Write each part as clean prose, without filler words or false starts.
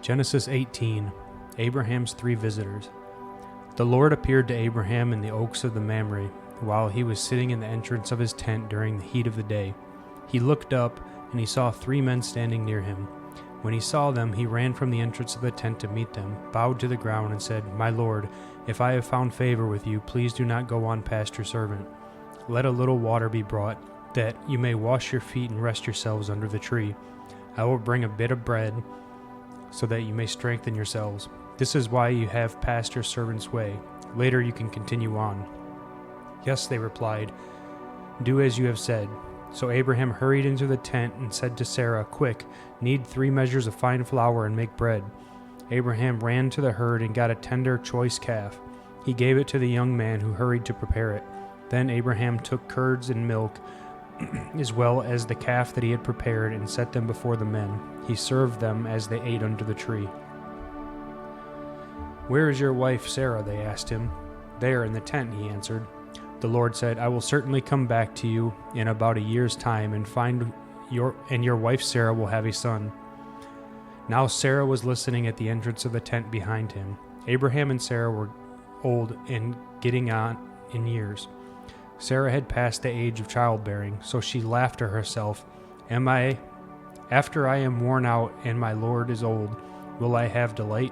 Genesis 18. Abraham's three visitors. The Lord appeared to Abraham in the oaks of the Mamre, while he was sitting in the entrance of his tent during the heat of the day. He looked up, and he saw three men standing near him. When he saw them, he ran from the entrance of the tent to meet them, bowed to the ground, and said, "My Lord, if I have found favor with you, please do not go on past your servant. Let a little water be brought, that you may wash your feet and rest yourselves under the tree. I will bring a bit of bread, so that you may strengthen yourselves. This is why you have passed your servant's way. Later you can continue on." "Yes," they replied, "do as you have said." So Abraham hurried into the tent and said to Sarah, "Quick, knead 3 measures of fine flour and make bread." Abraham ran to the herd and got a tender, choice calf. He gave it to the young man, who hurried to prepare it. Then Abraham took curds and milk, as well as the calf that he had prepared, and set them before the men. He served them as they ate under the tree. "Where is your wife Sarah?" they asked him. "There in the tent," he answered. The Lord said, "I will certainly come back to you in about a year's time, and your wife Sarah will have a son." Now Sarah was listening at the entrance of the tent behind him. Abraham and Sarah were old and getting on in years. Sarah had passed the age of childbearing, so she laughed to herself, After I am worn out and my Lord is old, will I have delight?"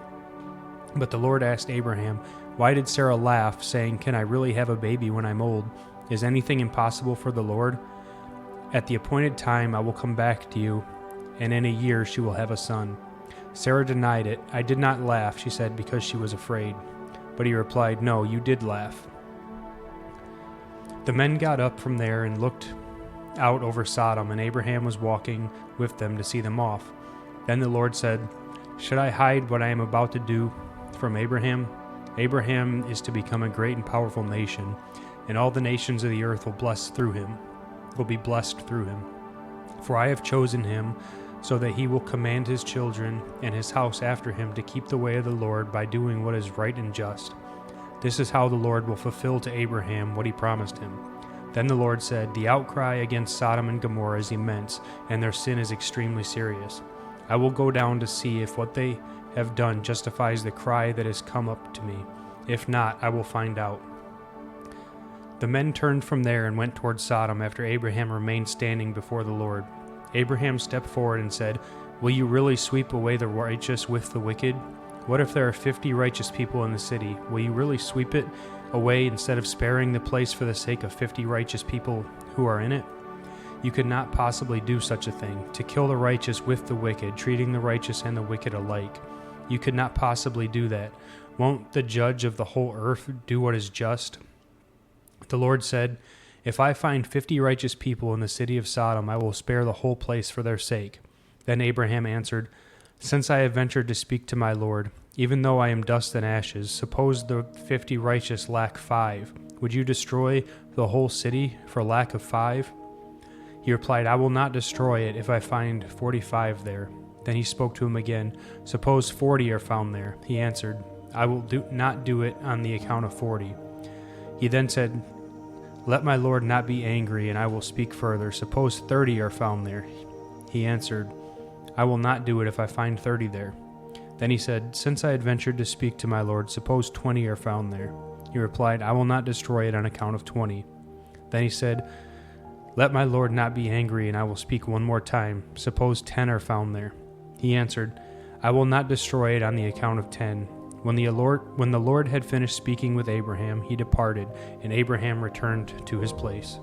But the Lord asked Abraham, "Why did Sarah laugh, saying, 'Can I really have a baby when I'm old? Is anything impossible for the Lord?' At the appointed time I will come back to you, and in a year she will have a son." Sarah denied it. "I did not laugh," she said, because she was afraid. But he replied, "No, you did laugh." The men got up from there and looked out over Sodom, and Abraham was walking with them to see them off. Then the Lord said, "Should I hide what I am about to do from Abraham? Abraham is to become a great and powerful nation, and all the nations of the earth will be blessed through him. For I have chosen him, so that he will command his children and his house after him to keep the way of the Lord by doing what is right and just. This is how the Lord will fulfill to Abraham what he promised him." Then the Lord said, "The outcry against Sodom and Gomorrah is immense, and their sin is extremely serious. I will go down to see if what they have done justifies the cry that has come up to me. If not, I will find out." The men turned from there and went toward Sodom after Abraham remained standing before the Lord. Abraham stepped forward and said, "Will you really sweep away the righteous with the wicked? What if there are 50 righteous people in the city? Will you really sweep it away instead of sparing the place for the sake of 50 righteous people who are in it? You could not possibly do such a thing, to kill the righteous with the wicked, treating the righteous and the wicked alike. You could not possibly do that. Won't the judge of the whole earth do what is just?" The Lord said, "If I find 50 righteous people in the city of Sodom, I will spare the whole place for their sake." Then Abraham answered, "Since I have ventured to speak to my Lord, even though I am dust and ashes, suppose the 50 righteous lack 5. Would you destroy the whole city for lack of 5? He replied, "I will not destroy it if I find 45 there." Then he spoke to him again, "Suppose 40 are found there." He answered, "I will not do it on the account of 40. He then said, "Let my Lord not be angry, and I will speak further. Suppose 30 are found there." He answered, "I will not do it if I find 30 there." Then he said, "Since I had ventured to speak to my Lord, suppose 20 are found there." He replied, "I will not destroy it on account of 20. Then he said, "Let my Lord not be angry, and I will speak one more time. Suppose 10 are found there." He answered, "I will not destroy it on the account of 10. When the Lord had finished speaking with Abraham, he departed, and Abraham returned to his place.